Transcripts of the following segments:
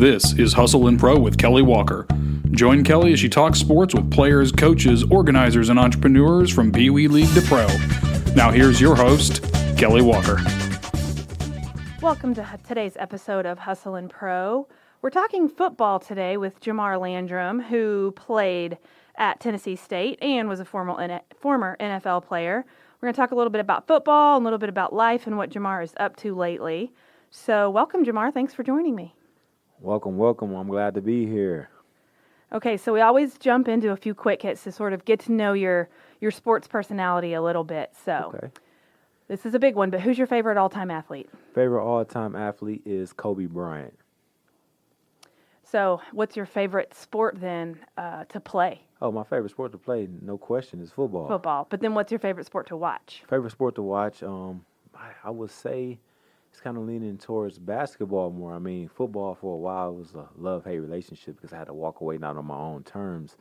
This is Hustle and Pro with Kelly Walker. Join Kelly as she talks sports with players, coaches, organizers, and entrepreneurs from Pee Wee League to Pro. Now here's your host, Kelly Walker. Welcome to today's episode of Hustle and Pro. We're talking football today with Jamar Landrom, who played at Tennessee State and was a former NFL player. We're going to talk a little bit about football, a little bit about life, and what Jamar is up to lately. So welcome, Jamar. Thanks for joining me. Welcome. I'm glad to be here. Okay, so we always jump into a few quick hits to sort of get to know your sports personality a little bit. So This is a big one, but who's your favorite all-time athlete? Favorite all-time athlete is Kobe Bryant. So what's your favorite sport then to play? Oh, my favorite sport to play, no question, is football. Football. But then what's your favorite sport to watch? Favorite sport to watch, I would say it's kind of leaning towards basketball more. I mean, football for a while was a love-hate relationship because I had to walk away not on my own terms.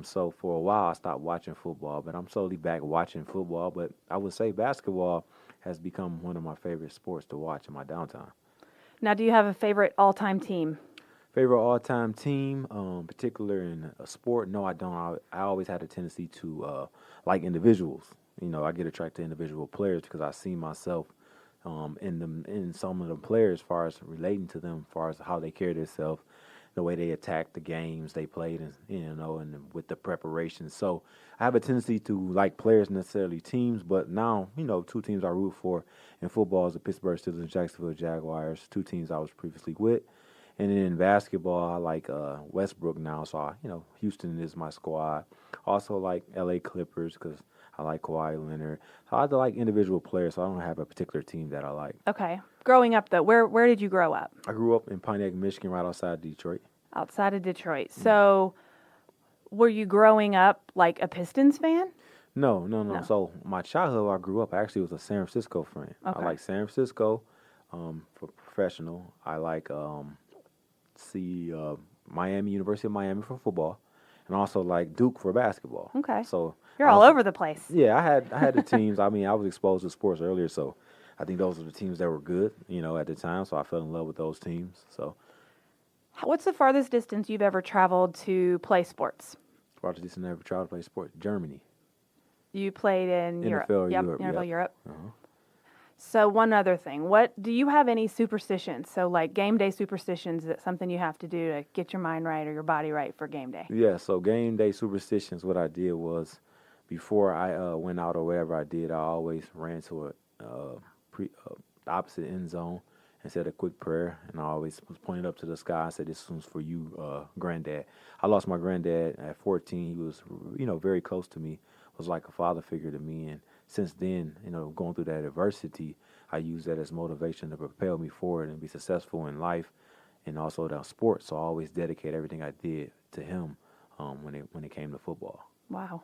So for a while I stopped watching football, but I'm slowly back watching football. But I would say basketball has become one of my favorite sports to watch in my downtime. Now, do you have a favorite all-time team? Favorite all-time team, particular in a sport? No, I don't. I always had a tendency to like individuals. You know, I get attracted to individual players because I see myself in some of the players as far as relating to them, as far as how they carry themselves, the way they attack the games they played, and with the preparation. So I have a tendency to like players, necessarily teams, but now, two teams I root for in football is the Pittsburgh Steelers and Jacksonville Jaguars, two teams I was previously with. And then in basketball, I like Westbrook now, so Houston is my squad. Also like LA Clippers because I like Kawhi Leonard. So I like individual players, so I don't have a particular team that I like. Okay. Growing up, though, where did you grow up? I grew up in Pontiac, Michigan, right outside Detroit. Outside of Detroit. So were you growing up like a Pistons fan? No. So my childhood, I grew up, I actually was a San Francisco fan. Okay. I like San Francisco for professional. I like Miami, University of Miami for football, and also like Duke for basketball. Okay. So you're all over the place. Yeah, I had the teams. I mean, I was exposed to sports earlier, so I think those were the teams that were good, at the time. So I fell in love with those teams. So, what's the farthest distance you've ever traveled to play sports? farthest distance I ever traveled to play sport, Germany. You played in Europe. NFL Yep, Europe. NFL Yep. Europe. Uh-huh. So one other thing, what do you have any superstitions? So like game day superstitions, that's something you have to do to get your mind right or your body right for game day? Yeah, so game day superstitions, what I did was before I went out or whatever I did, I always ran to the opposite end zone and said a quick prayer, and I always was pointed up to the sky and said, "This one's for you, granddad." I lost my granddad at 14. He was, very close to me, was like a father figure to me, and since then, going through that adversity, I use that as motivation to propel me forward and be successful in life and also down sports. So I always dedicate everything I did to him when it came to football. Wow.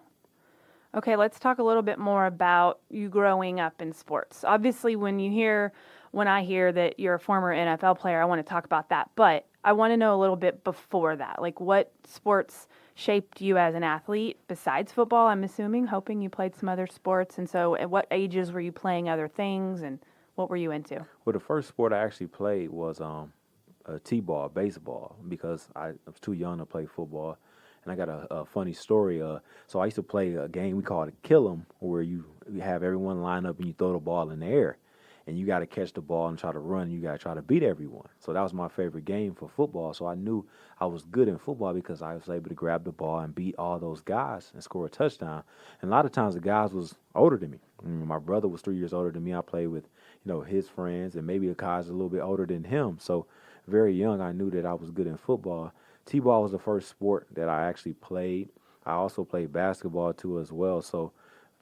Okay, let's talk a little bit more about you growing up in sports. Obviously, when I hear that you're a former NFL player, I want to talk about that. But I want to know a little bit before that. Like, what sports shaped you as an athlete besides football, I'm assuming, hoping you played some other sports. And so at what ages were you playing other things, and what were you into? Well, the first sport I actually played was T-ball, baseball, because I was too young to play football. And I got a funny story. So I used to play a game we called Kill 'em, where you have everyone line up and you throw the ball in the air. And you got to catch the ball and try to run. You got to try to beat everyone. So that was my favorite game for football. So I knew I was good in football because I was able to grab the ball and beat all those guys and score a touchdown. And a lot of times the guys was older than me. My brother was 3 years older than me. I played with, his friends, and maybe the guys a little bit older than him. So very young, I knew that I was good in football. T-ball was the first sport that I actually played. I also played basketball too as well. So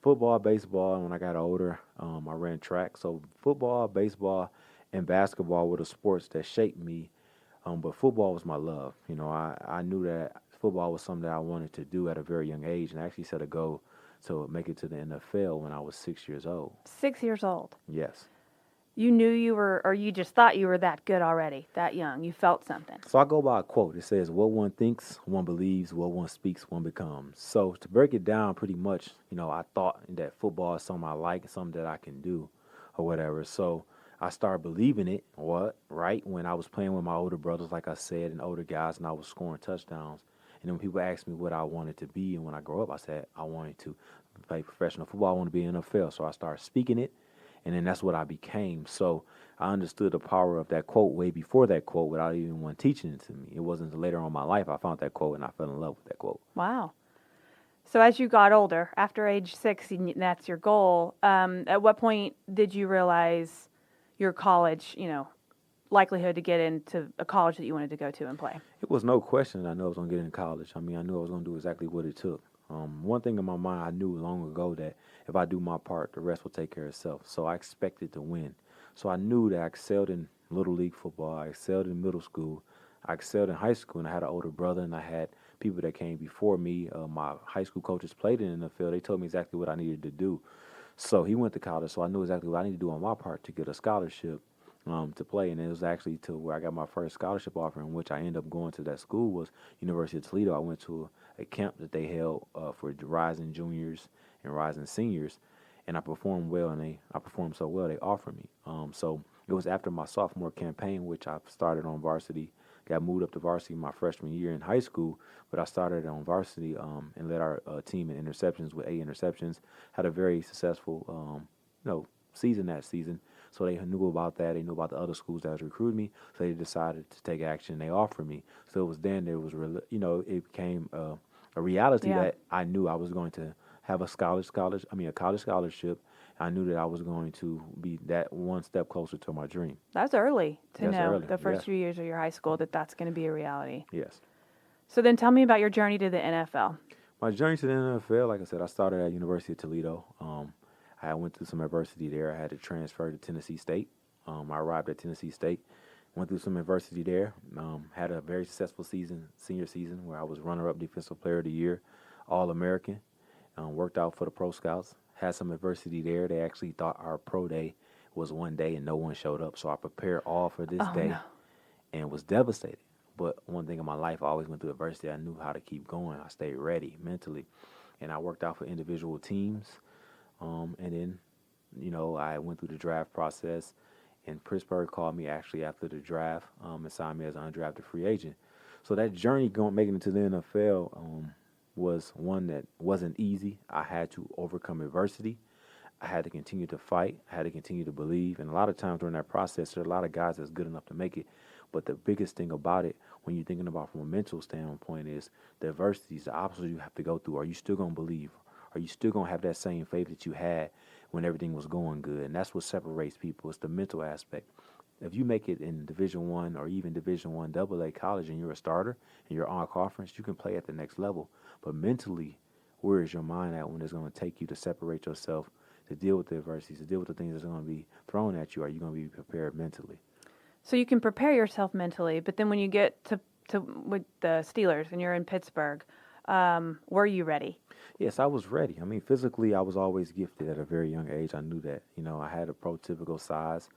football, baseball, and when I got older, I ran track. So football, baseball, and basketball were the sports that shaped me. But football was my love. I knew that football was something that I wanted to do at a very young age, and I actually set a goal to make it to the NFL when I was 6 years old. 6 years old? Yes. You knew you were, or you just thought you were that good already, that young? You felt something? So I go by a quote. It says, "What one thinks, one believes. What one speaks, one becomes." So to break it down pretty much, I thought that football is something I like, something that I can do or whatever. So I started believing it, right? When I was playing with my older brothers, like I said, and older guys, and I was scoring touchdowns. And then when people asked me what I wanted to be, and when I grow up, I said I wanted to play professional football. I want to be in the NFL. So I started speaking it, and then that's what I became. So I understood the power of that quote way before that quote without even one teaching it to me. It wasn't until later on in my life I found that quote and I fell in love with that quote. Wow. So as you got older, after age 6, and that's your goal, at what point did you realize your college, likelihood to get into a college that you wanted to go to and play? It was no question I knew I was going to get into college. I mean, I knew I was going to do exactly what it took. One thing in my mind, I knew long ago that if I do my part, the rest will take care of itself. So I expected to win. So I knew that I excelled in Little League football. I excelled in middle school. I excelled in high school, and I had an older brother, and I had people that came before me. My high school coaches played in the NFL. They told me exactly what I needed to do. So he went to college, so I knew exactly what I needed to do on my part to get a scholarship to play. And it was actually to where I got my first scholarship offer, in which I ended up going to that school was University of Toledo. I went to a camp that they held for rising juniors and rising seniors, and I performed well, and I performed so well they offered me. So it was after my sophomore campaign, which I started on varsity, got moved up to varsity my freshman year in high school, but I started on varsity and led our team in interceptions with 8 interceptions. Had a very successful, season that season. So they knew about that. They knew about the other schools that was recruiting me. So they decided to take action. They offered me. So it was then there was, it became a reality that I knew I was going to have a college scholarship. I knew that I was going to be that one step closer to my dream. That's early to know early. the first few years of your high school that's going to be a reality. Yes. So then tell me about your journey to the NFL. My journey to the NFL, like I said, I started at University of Toledo. I went through some adversity there. I had to transfer to Tennessee State. I arrived at Tennessee State, went through some adversity there. Had a very successful senior season, where I was runner-up defensive player of the year, All-American. Worked out for the Pro Scouts. Had some adversity there. They actually thought our pro day was one day and no one showed up. So I prepared all for this day and was devastated. But one thing in my life, I always went through adversity. I knew how to keep going. I stayed ready mentally. And I worked out for individual teams. And then, I went through the draft process. And Pittsburgh called me actually after the draft and signed me as an undrafted free agent. So that journey making it to the NFL was one that wasn't easy. I had to overcome adversity. I had to continue to fight. I had to continue to believe. And a lot of times during that process, there are a lot of guys that's good enough to make it. But the biggest thing about it, when you're thinking about from a mental standpoint, is the adversities, the obstacles you have to go through. Are you still going to believe? Are you still going to have that same faith that you had when everything was going good? And that's what separates people. It's the mental aspect. If you make it in Division I or even Division I AA college and you're a starter and you're on conference, you can play at the next level. But mentally, where is your mind at when it's going to take you to separate yourself, to deal with the adversities, to deal with the things that's going to be thrown at you? Are you going to be prepared mentally? So you can prepare yourself mentally, but then when you get to with the Steelers and you're in Pittsburgh, were you ready? Yes, I was ready. I mean, physically, I was always gifted at a very young age. I knew that. I had a prototypical size,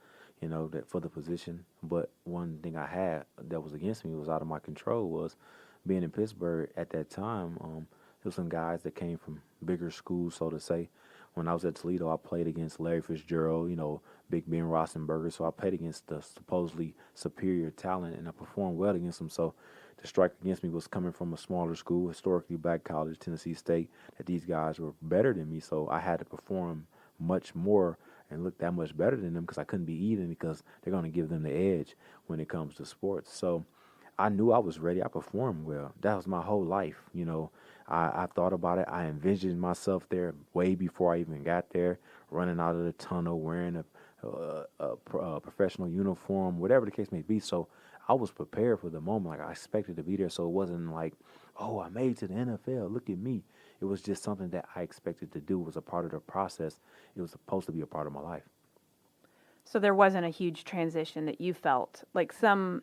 that for the position. But one thing I had that was against me, was out of my control, was being in Pittsburgh at that time. There were some guys that came from bigger schools, so to say. When I was at Toledo, I played against Larry Fitzgerald, Big Ben Roethlisberger. So I played against the supposedly superior talent, and I performed well against them. So the strike against me was coming from a smaller school, historically black college, Tennessee State, that these guys were better than me. So I had to perform much more and look that much better than them, because I couldn't be even, because they're going to give them the edge when it comes to sports. So I knew I was ready. I performed well. That was my whole life. I thought about it. I envisioned myself there way before I even got there, running out of the tunnel, wearing a professional uniform, whatever the case may be. So I was prepared for the moment. Like, I expected to be there. So it wasn't like, oh, I made it to the NFL. Look at me. It was just something that I expected to do. It was a part of the process. It was supposed to be a part of my life. So there wasn't a huge transition that you felt like some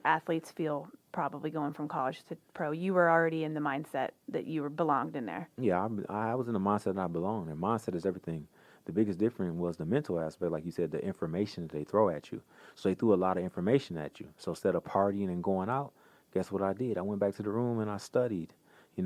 athletes feel probably going from college to pro. You were already in the mindset that you belonged in there. Yeah, I was in the mindset that I belonged. And mindset is everything. The biggest difference was the mental aspect, like you said, the information that they throw at you. So they threw a lot of information at you. So instead of partying and going out, guess what I did? I went back to the room and I studied.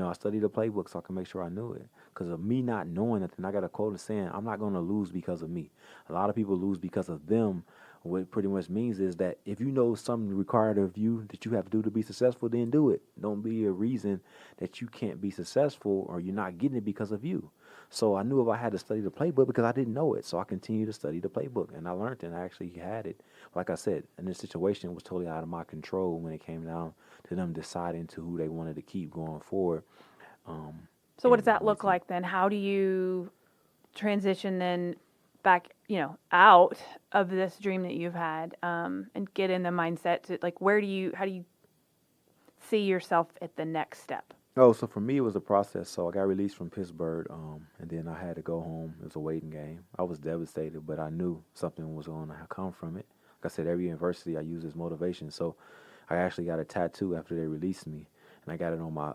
I studied the playbook so I can make sure I knew it. Because of me not knowing nothing, I got a quote saying, I'm not going to lose because of me. A lot of people lose because of them. What pretty much means is that if you know something required of you that you have to do to be successful, then do it. Don't be a reason that you can't be successful or you're not getting it because of you. So I knew if I had to study the playbook because I didn't know it. So I continued to study the playbook and I learned it and I actually had it. Like I said, and this situation was totally out of my control when it came down to them deciding to who they wanted to keep going forward. So what does that look like then? How do you transition then back, out of this dream that you've had, and get in the mindset to like, how do you see yourself at the next step? Oh, so for me, it was a process. So I got released from Pittsburgh, and then I had to go home. It was a waiting game. I was devastated, but I knew something was going to come from it. Like I said, every university I use as motivation. So I actually got a tattoo after they released me, and I got it on my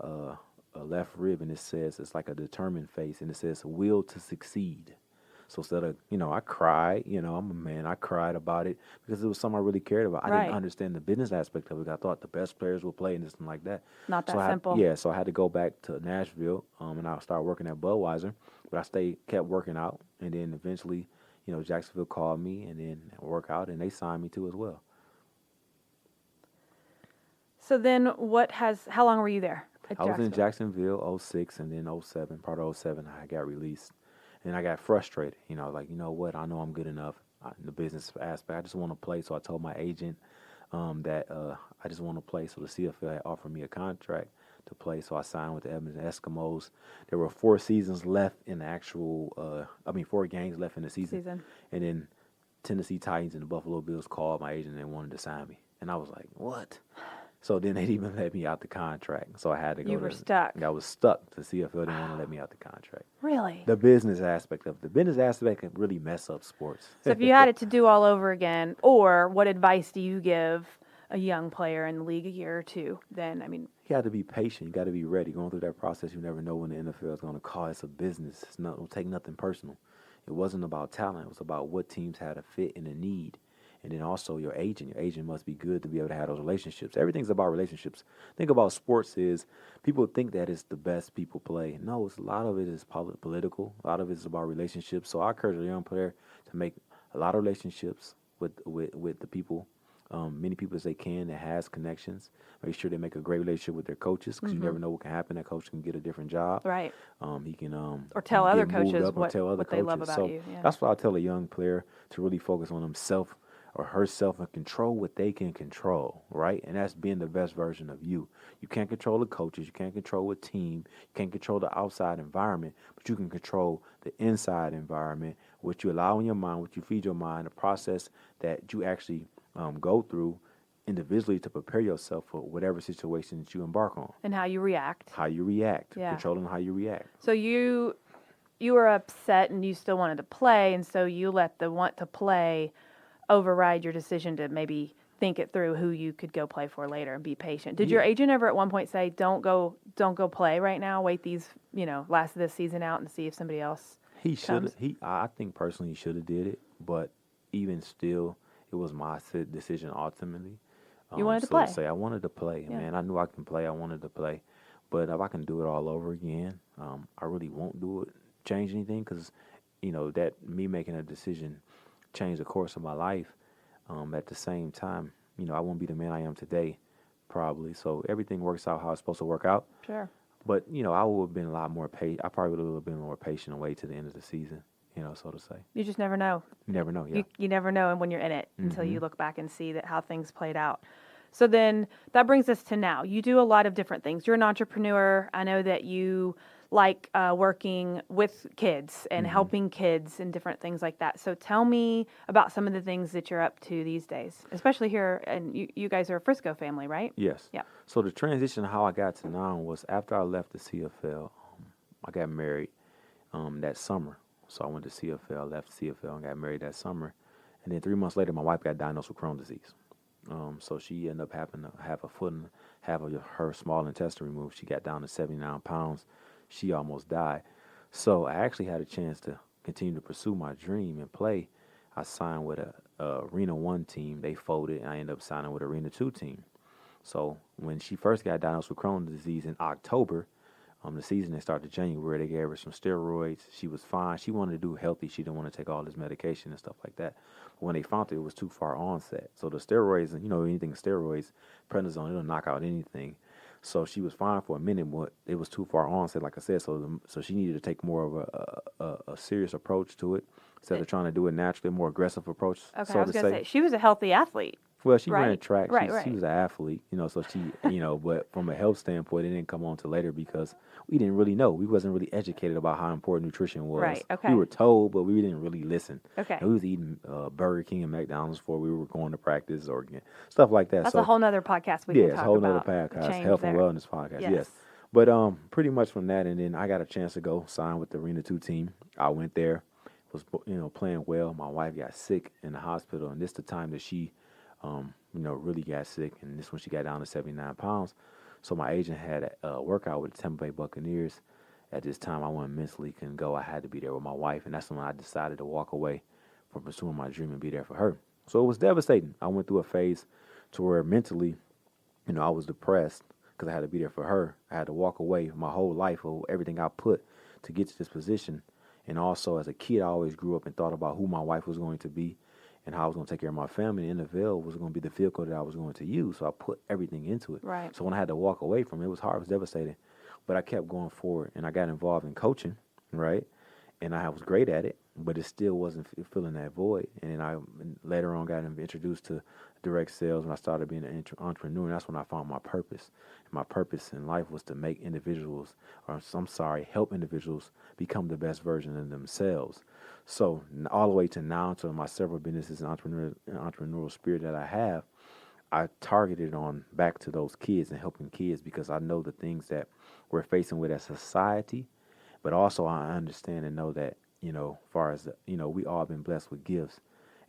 left rib, and it says, it's like a determined face, and it says, will to succeed. So instead of, I cried, I'm a man, I cried about it because it was something I really cared about. I didn't understand the business aspect of it. I thought the best players would play and this and like that. Not that so simple. So I had to go back to Nashville, and I started working at Budweiser, but I kept working out, and then eventually, Jacksonville called me and then work out, and they signed me too as well. So then how long were you there? I was in Jacksonville 06 and then 07, part of 07, I got released. And I got frustrated, like, you know what, I know I'm good enough in the business aspect. I just want to play. So I told my agent that I just want to play. So the CFL had offered me a contract to play. So I signed with the Edmonton Eskimos. There were 4 seasons left in the actual, 4 games left in the season. And then Tennessee Titans and the Buffalo Bills called my agent and they wanted to sign me. And I was like, what? So then they didn't even let me out the contract. So I had to go. You were stuck. I was stuck. The CFL didn't want to let me out the contract. Really? The business aspect can really mess up sports. So if you had it to do all over again, or what advice do you give a young player in the league a year or two? Then, you got to be patient. You got to be ready. Going through that process, you never know when the NFL is going to call. It's a business. Don't take nothing personal. It wasn't about talent. It was about what teams had a fit and a need. And then also your agent. Your agent must be good to be able to have those relationships. Everything's about relationships. Think about sports is people think that it's the best people play. No, a lot of it is political. A lot of it is about relationships. So I encourage a young player to make a lot of relationships with the people, many people as they can that has connections. Make sure they make a great relationship with their coaches because you never know what can happen. That coach can get a different job. Right. He can or tell other coaches what they love about you. Yeah. That's why I tell a young player to really focus on himself or herself and control what they can control, right? And that's being the best version of you. You can't control the coaches. You can't control a team. You can't control the outside environment, but you can control the inside environment, what you allow in your mind, what you feed your mind, the process that you actually go through individually to prepare yourself for whatever situation that you embark on. And how you react. Yeah. Controlling how you react. So you were upset and you still wanted to play, and so you let the want to play override your decision to maybe think it through who you could go play for later and be patient. Did your agent ever at one point say, don't go play right now, wait these, last of this season out and see if somebody else He should have. I think personally he should have did it, but even still, it was my decision ultimately. You wanted to play. To say I wanted to play, man. I knew I can play. I wanted to play, but if I can do it all over again, I really won't change anything because, that me making a decision changed the course of my life. At the same time, I won't be the man I am today, probably. So everything works out how it's supposed to work out. Sure. But I would have been a lot more patient. I probably would have been more patient and wait to the end of the season. So to say. You just never know. You never know. Yeah. You never know when you're in it until you look back and see how things played out. So then that brings us to now. You do a lot of different things. You're an entrepreneur. I know that you like working with kids and helping kids and different things like that. So tell me about some of the things that you're up to these days, especially here. And you guys are a Frisco family, right? Yes. Yeah. So the transition, how I got to now was after I left the CFL, I got married that summer. So I went to CFL, left CFL, and got married that summer. And then 3 months later, my wife got diagnosed with Crohn's disease. So she ended up having to have a foot and half of her small intestine removed. She got down to 79 pounds. She almost died. So I actually had a chance to continue to pursue my dream and play. I signed with a Arena 1 team. They folded, and I ended up signing with Arena 2 team. So when she first got diagnosed with Crohn's disease in October, The season they started January. They gave her some steroids. She was fine. She wanted to do healthy. She didn't want to take all this medication and stuff like that. But when they found it was too far onset. So the steroids, anything steroids, prednisone, it'll knock out anything. So she was fine for a minute, but it was too far onset, like I said. So she needed to take more of a serious approach to it instead of trying to do it naturally, a more aggressive approach. Okay, so I was to going to say. say, she was a healthy athlete. Well, she ran Right. track. Right, She was an athlete, so she, but from a health standpoint, it didn't come on till later because we didn't really know. We wasn't really educated about how important nutrition was. Right, okay. We were told, but we didn't really listen. Okay. And we was eating Burger King and McDonald's before we were going to practice or stuff like that. That's so, a whole nother podcast we can it's talk a whole about. nother The podcast, change health there. and wellness podcast. Yes. Yes. But pretty much from that, and then I got a chance to go sign with the Arena 2 team. I went there, was playing well. My wife got sick in the hospital, and this the time that she really got sick, and this when she got down to 79 pounds. So my agent had a workout with the Tampa Bay Buccaneers. At this time, I wasn't mentally couldn't go. I had to be there with my wife, and that's when I decided to walk away from pursuing my dream and be there for her. So it was devastating. I went through a phase to where mentally, I was depressed because I had to be there for her. I had to walk away my whole life of everything I put to get to this position. And also, as a kid, I always grew up and thought about who my wife was going to be and how I was going to take care of my family. And NFL was going to be the vehicle that I was going to use. So I put everything into it. Right. So when I had to walk away from it, it was hard. It was devastating. But I kept going forward, and I got involved in coaching, right? And I was great at it, but it still wasn't filling that void. And then I later on got introduced to direct sales when I started being an entrepreneur, and that's when I found my purpose. And my purpose in life was to make help individuals become the best version of themselves. So all the way to now, to my several businesses and entrepreneurial spirit that I have, I targeted on back to those kids and helping kids because I know the things that we're facing with as society, but also I understand and know that, far as, we all been blessed with gifts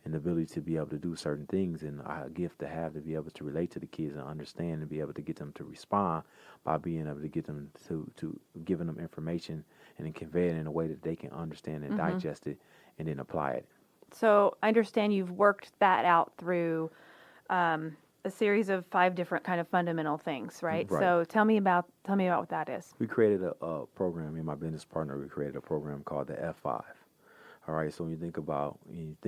and the ability to be able to do certain things, and a gift to have to be able to relate to the kids and understand and be able to get them to respond by being able to get them to giving them information and then convey it in a way that they can understand and digest it and then apply it. So I understand you've worked that out through a series of 5 different kind of fundamental things, right? Right. So tell me about what that is. We created a program. Me and my business partner, we created a program called the F5. All right, so when you think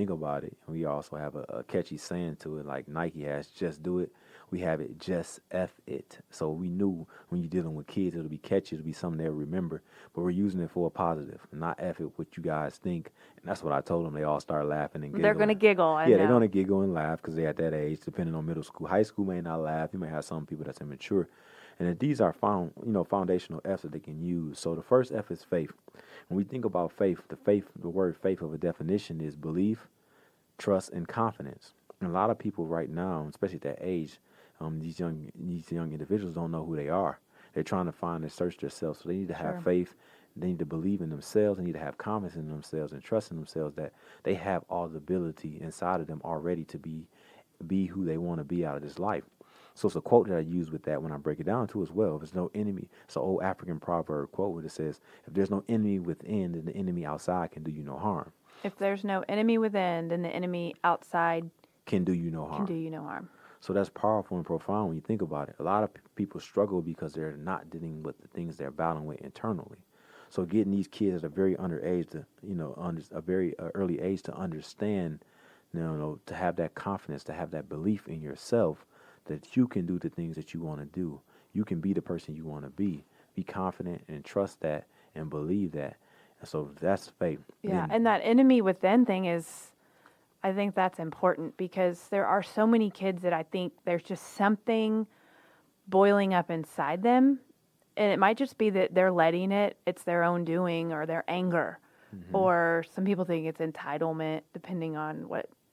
about it, we also have a catchy saying to it, like Nike has, just do it. We have it, just F it. So we knew when you're dealing with kids, it'll be catchy, it'll be something they'll remember. But we're using it for a positive, not F it what you guys think. And that's what I told them. They all start laughing and giggling. They're going to giggle. I Yeah, know. they're going to giggle and laugh because they're at that age, depending on middle school. High school may not laugh. You may have some people that's immature. And that these are foundational F's that they can use. So the first F is faith. When we think about faith, the word faith of a definition is belief, trust, and confidence. And a lot of people right now, especially at that age, these young individuals don't know who they are. They're trying to find and search themselves. So they need to have faith. They need to believe in themselves. They need to have confidence in themselves and trust in themselves that they have all the ability inside of them already to be who they want to be out of this life. So it's a quote that I use with that when I break it down too as well. If there's no enemy, it's an old African proverb quote where it says, if there's no enemy within, then the enemy outside can do you no harm. If there's no enemy within, then the enemy outside can do you no harm. Can do you no harm. So that's powerful and profound when you think about it. A lot of people struggle because they're not dealing with the things they're battling with internally. So getting these kids at a very early age to understand, to have that confidence, to have that belief in yourself, that you can do the things that you want to do. You can be the person you want to be. Be confident and trust that and believe that. And so that's faith. Yeah, and that enemy within thing is, I think that's important because there are so many kids that I think there's just something boiling up inside them. And it might just be that they're letting it's their own doing or their anger. Mm-hmm. Or some people think it's entitlement, depending on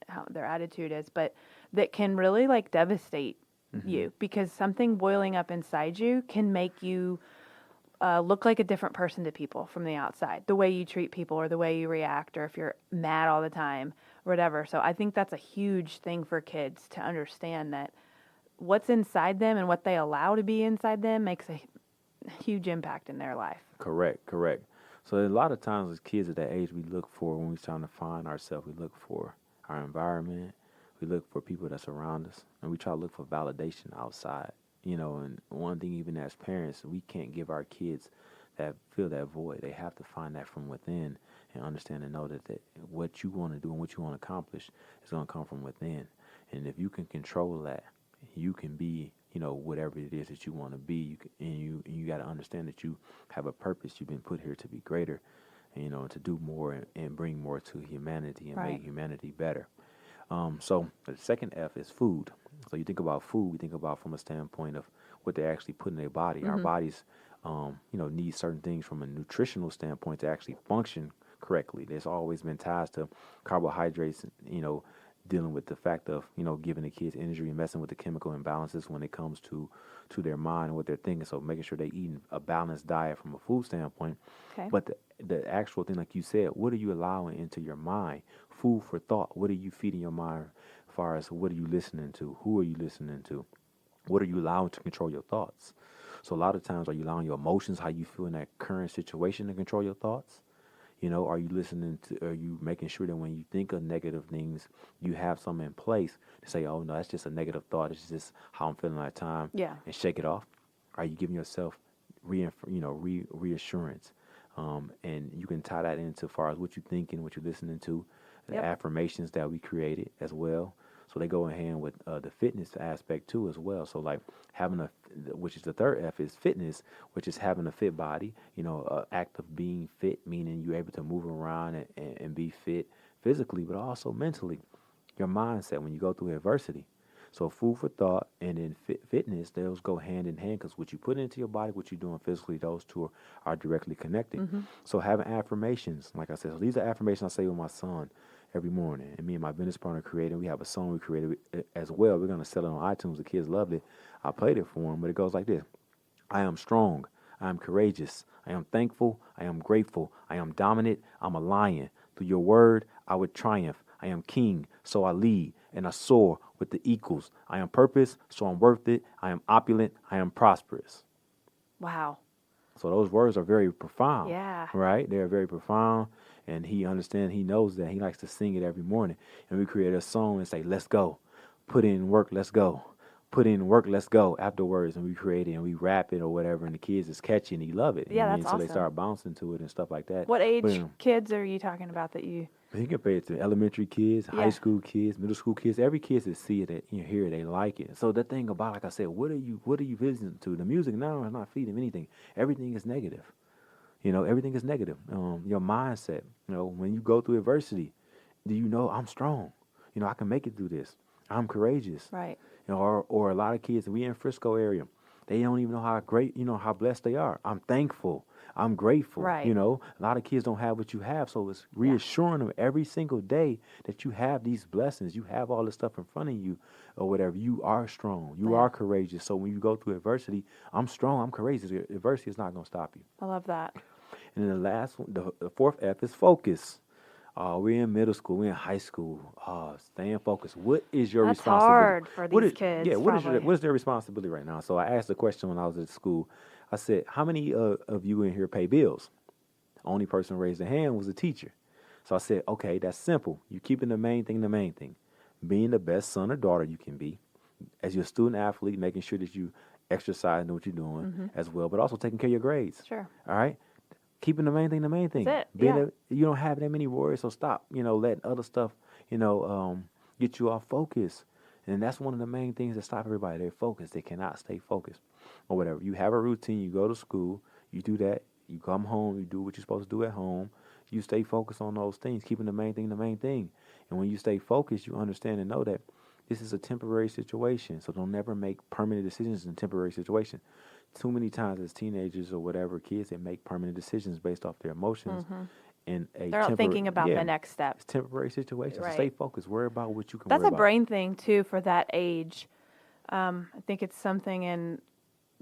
how their attitude is. But that can really devastate you because something boiling up inside you can make you look like a different person to people from the outside. The way you treat people or the way you react or if you're mad all the time or whatever. So I think that's a huge thing for kids to understand that what's inside them and what they allow to be inside them makes a huge impact in their life. Correct. So a lot of times as kids at that age, we look for, when we're trying to find ourselves, we look for our environment. We look for people that's around us, and we try to look for validation outside, and one thing, even as parents, we can't give our kids fill that void. They have to find that from within and understand and know that what you want to do and what you want to accomplish is going to come from within. And if you can control that, you can be, whatever it is that you want to be. You got to understand that you have a purpose. You've been put here to be greater, to do more and bring more to humanity and Right. make humanity better. So the second F is food. So you think about food, we think about from a standpoint of what they actually put in their body. Our bodies, need certain things from a nutritional standpoint to actually function correctly. There's always been ties to carbohydrates, dealing with the fact of, giving the kids injury and messing with the chemical imbalances when it comes to their mind and what they're thinking. So making sure they're eating a balanced diet from a food standpoint. Okay. But the actual thing, like you said, what are you allowing into your mind? Food for thought. What are you feeding your mind as far as what are you listening to? Who are you listening to? What are you allowing to control your thoughts? So a lot of times, are you allowing your emotions, how you feel in that current situation, to control your thoughts? Are you are you making sure that when you think of negative things, you have something in place to say, oh, no, that's just a negative thought. It's just how I'm feeling at the time. Yeah. And shake it off. Are you giving yourself reassurance? And you can tie that into as far as what you're thinking, what you're listening to, the Yep. affirmations that we created as well. So they go in hand with the fitness aspect too as well. So like having which is the third F, is fitness, which is having a fit body, act of being fit, meaning you're able to move around and be fit physically, but also mentally. Your mindset when you go through adversity. So food for thought and then fitness, those go hand in hand because what you put into your body, what you're doing physically, those two are directly connected. So having affirmations, like I said, so these are affirmations I say with my son every morning. And me and my business partner created. We have a song we created as well. We're going to sell it on iTunes. The kids loved it. I played it for them, but it goes like this. I am strong. I am courageous. I am thankful. I am grateful. I am dominant. I'm a lion. Through your word, I would triumph. I am king, so I lead, and I soar with the equals. I am purpose, so I'm worth it. I am opulent. I am prosperous. Wow. So those words are very profound. Yeah. Right? They're very profound. And he understands, he knows that. He likes to sing it every morning. And we create a song and say, let's go. Put in work, let's go. Put in work, let's go afterwards. And we create it and we rap it or whatever. And the kids is catchy and he love it. Yeah, So that's they awesome. start bouncing to it and stuff like that. What age But, kids are you talking about that you? you can pay it to elementary kids, Yeah. high school kids, middle school kids. Every kid that see it, hear it, they like it. So the thing about, like I said, what are you listening to? The music now is not feeding anything. Everything is negative. Everything is negative. Your mindset. When you go through adversity, do you know I'm strong? I can make it through this. I'm courageous. Right. Or a lot of kids, we in Frisco area, they don't even know how great, how blessed they are. I'm thankful. I'm grateful. Right. A lot of kids don't have what you have. So it's reassuring them every single day that you have these blessings. You have all this stuff in front of you or whatever. You are strong. You are courageous. So when you go through adversity, I'm strong. I'm courageous. Adversity is not going to stop you. I love that. And then the last one, the fourth F is focus. We're in middle school. We're in high school. Staying focused. What is your That's responsibility? hard for these kids. Yeah, what probably. is their responsibility right now? So I asked the question when I was at school. I said, how many of you in here pay bills? Only person who raised their hand was the teacher. So I said, okay, that's simple. You're keeping the main thing. Being the best son or daughter you can be. As your student athlete, making sure that you exercise and know what you're doing as well, but also taking care of your grades. Sure. All right? Keeping the main thing. That's it. You don't have that many worries, so stop, letting other stuff, get you off focus. And that's one of the main things that stop everybody. They're focused. They cannot stay focused or whatever. You have a routine. You go to school. You do that. You come home. You do what you're supposed to do at home. You stay focused on those things, keeping the main thing. And when you stay focused, you understand and know that this is a temporary situation. So don't never make permanent decisions in temporary situations. Too many times as teenagers or whatever, kids, they make permanent decisions based off their emotions. In a They're not thinking about the next step. It's temporary situations. Right. Stay focused. Worry about what you can That's worry a about. brain thing too for that age. I think it's something in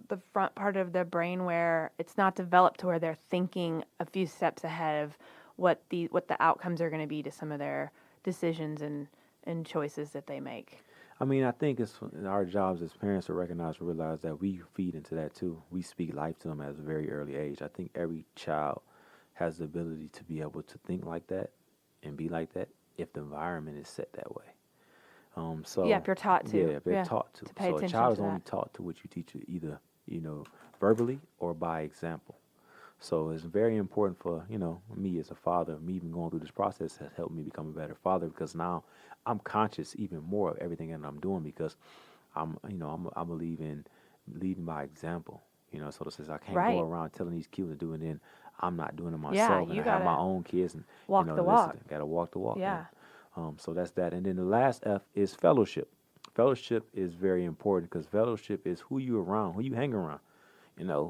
the front part of their brain where it's not developed to where they're thinking a few steps ahead of what the outcomes are going to be to some of their decisions and choices that they make. I mean, I think it's our jobs as parents to recognize and realize that we feed into that too. We speak life to them at a very early age. I think every child has the ability to be able to think like that and be like that if the environment is set that way. If you're taught to. Yeah, if they're taught to. pay So a attention child to is only that. taught to what you teach either, verbally or by example. So it's very important for, me as a father, me even going through this process has helped me become a better father because now I'm conscious even more of everything that I'm doing because I believe in leading by example. So this is I can't go Right. around telling these kids to do it and then I'm not doing it Yeah, myself and you I have my gotta own kids and walk the listen, walk. gotta walk the walk. Yeah. So that's that. And then the last F is fellowship. Fellowship is very important because fellowship is who you around, who you hang around.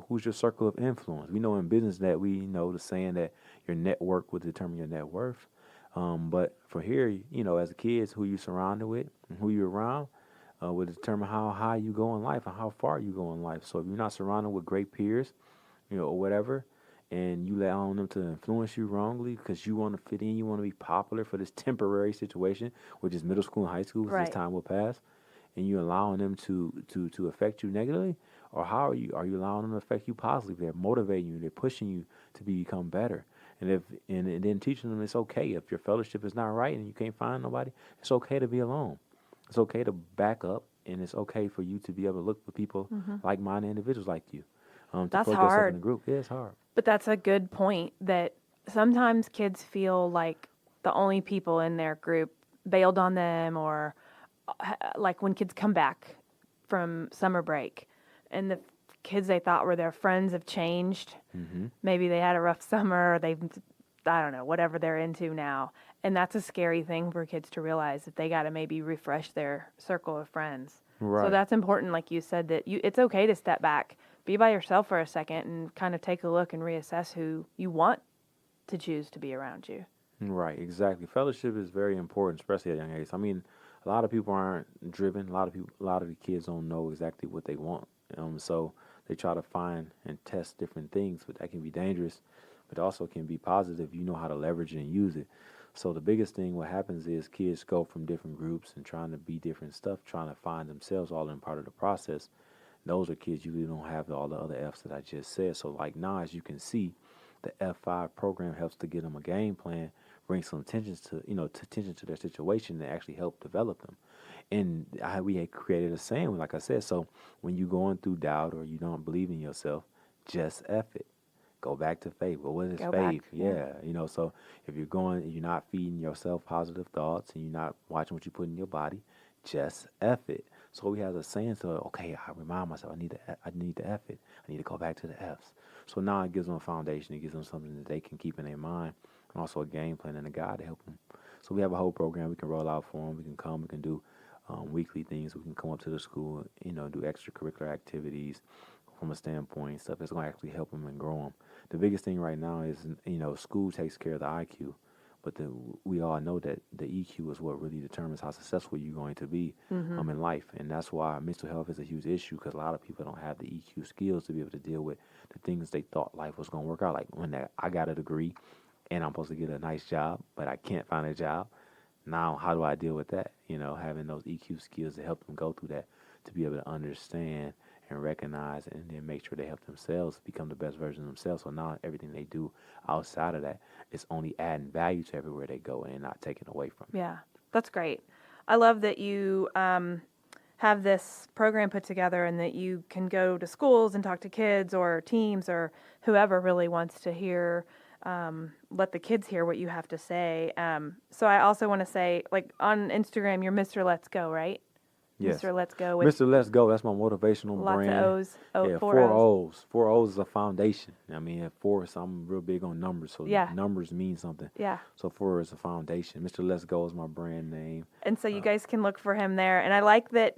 Who's your circle of influence? We know in business that we know the saying that your network will determine your net worth. But for here, as a kid, who you surrounded with and who you're around will determine how high you go in life and how far you go in life. So if you're not surrounded with great peers, or whatever, and you allow them to influence you wrongly because you want to fit in, you want to be popular for this temporary situation, which is middle school and high school, 'cause this Right. time will pass, and you allowing them to affect you negatively, or how are you allowing them to affect you positively? They're motivating you, they're pushing you to become better, and then teaching them it's okay if your fellowship is not right and you can't find nobody, it's okay to be alone. It's okay to back up, and it's okay for you to be able to look for people like-minded individuals like you. To That's plug yourself in hard. a group, yeah, it's hard. But that's a good point that sometimes kids feel like the only people in their group bailed on them, or like when kids come back from summer break and the kids they thought were their friends have changed. Mm-hmm. Maybe they had a rough summer, or I don't know, whatever they're into now. And that's a scary thing for kids to realize that they got to maybe refresh their circle of friends. So Right. that's important, like you said, that it's okay to step back, be by yourself for a second, and kind of take a look and reassess who you want to choose to be around you. Right, exactly. Fellowship is very important, especially at a young age. I mean, a lot of people aren't driven. A lot of the kids don't know exactly what they want. So they try to find and test different things, but that can be dangerous, but also can be positive. You know how to leverage it and use it. So the biggest thing, what happens is kids go from different groups and trying to be different stuff, trying to find themselves all in part of the process. Those are kids usually don't have all the other F's that I just said. So like now, as you can see, the F5 program helps to get them a game plan, bring some attention to their situation, and actually help develop them. And we had created a saying, like I said, so when you're going through doubt or you don't believe in yourself, just F it. Go back to faith. Well, what is Go faith? back, yeah. So if you're not feeding yourself positive thoughts and you're not watching what you put in your body, just F it. So we have a saying, so okay, I remind myself I need to F it. I need to go back to the F's. So now it gives them a foundation. It gives them something that they can keep in their mind, and also a game plan and a guide to help them. So we have a whole program we can roll out for them. We can come, we can do weekly things. We can come up to the school, do extracurricular activities from a standpoint, stuff that's going to actually help them and grow them. The biggest thing right now is, school takes care of the IQ, but we all know that the EQ is what really determines how successful you're going to be in life. And that's why mental health is a huge issue, because a lot of people don't have the EQ skills to be able to deal with the things they thought life was going to work out. Like I got a degree and I'm supposed to get a nice job, but I can't find a job. Now, how do I deal with that? Having those EQ skills to help them go through that, to be able to understand and recognize and then make sure they help themselves become the best version of themselves. So now everything they do outside of that is only adding value to everywhere they go and not taking away from it. Yeah, that's great. I love that you have this program put together and that you can go to schools and talk to kids or teams or whoever really wants to hear, let the kids hear what you have to say. So I also want to say, like on Instagram, you're Mr. Let's Go, right? Yes. Mr. Let's Go. With Mr. Let's Go, that's my motivational lots brand. of O's. Yeah, Four four O's. O's. 4 O's is a foundation. I mean, at 4, so I'm real big on numbers, so Yeah. numbers mean something. Yeah. So 4 is a foundation. Mr. Let's Go is my brand name. And so you guys can look for him there. And I like that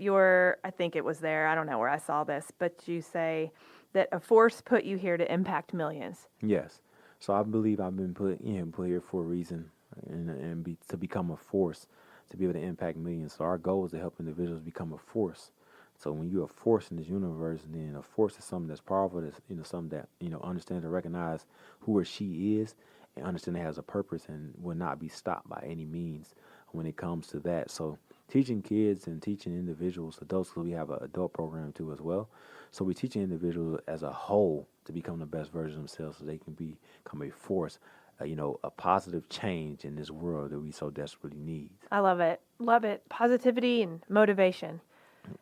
I think it was there, I don't know where I saw this, but you say that a force put you here to impact millions. Yes. So I believe I've been put here for a reason to become a force, to be able to impact millions. So our goal is to help individuals become a force. So when you're a force in this universe, then a force is something that's powerful, that's something that understands and recognize who or she is, and understand it has a purpose and will not be stopped by any means when it comes to that. So teaching kids and teaching individuals, adults, because we have an adult program too as well. So we're teaching individuals as a whole to become the best version of themselves, so they can become a force, a positive change in this world that we so desperately need. I love it. Love it. Positivity and motivation.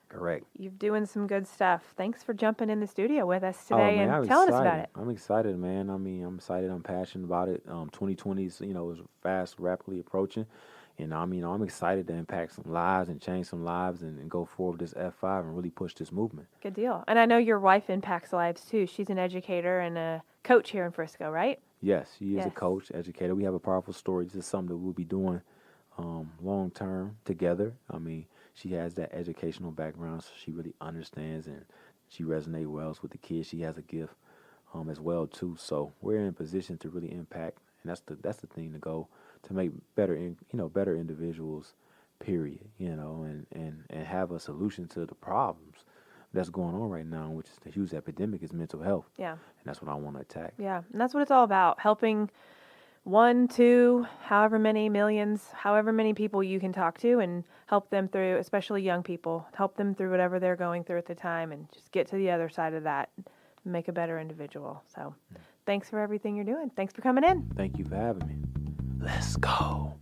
Correct. You're doing some good stuff. Thanks for jumping in the studio with us Oh today man, and I'm telling us excited. about it. I'm excited, man. I mean, I'm excited. I'm passionate about it. 2020 is, is fast, rapidly approaching. And I'm excited to impact some lives and change some lives and go forward with this F5 and really push this movement. Good deal. And I know your wife impacts lives too. She's an educator and a coach here in Frisco, right? Yes, she is a Yes. coach, educator. We have a powerful story. This is something that we'll be doing long term together. I mean, she has that educational background, so she really understands and she resonates well with the kids. She has a gift as well too. So we're in a position to really impact, and that's the thing to go to make better individuals. Period. And have a solution to the problems that's going on right now, which is the huge epidemic is mental health. Yeah. And that's what I want to attack. Yeah. And that's what it's all about. Helping 1, 2, however many millions, however many people you can talk to and help them through, especially young people, help them through whatever they're going through at the time and just get to the other side of that and make a better individual. So thanks for everything you're doing. Thanks for coming in. Thank you for having me. Let's go.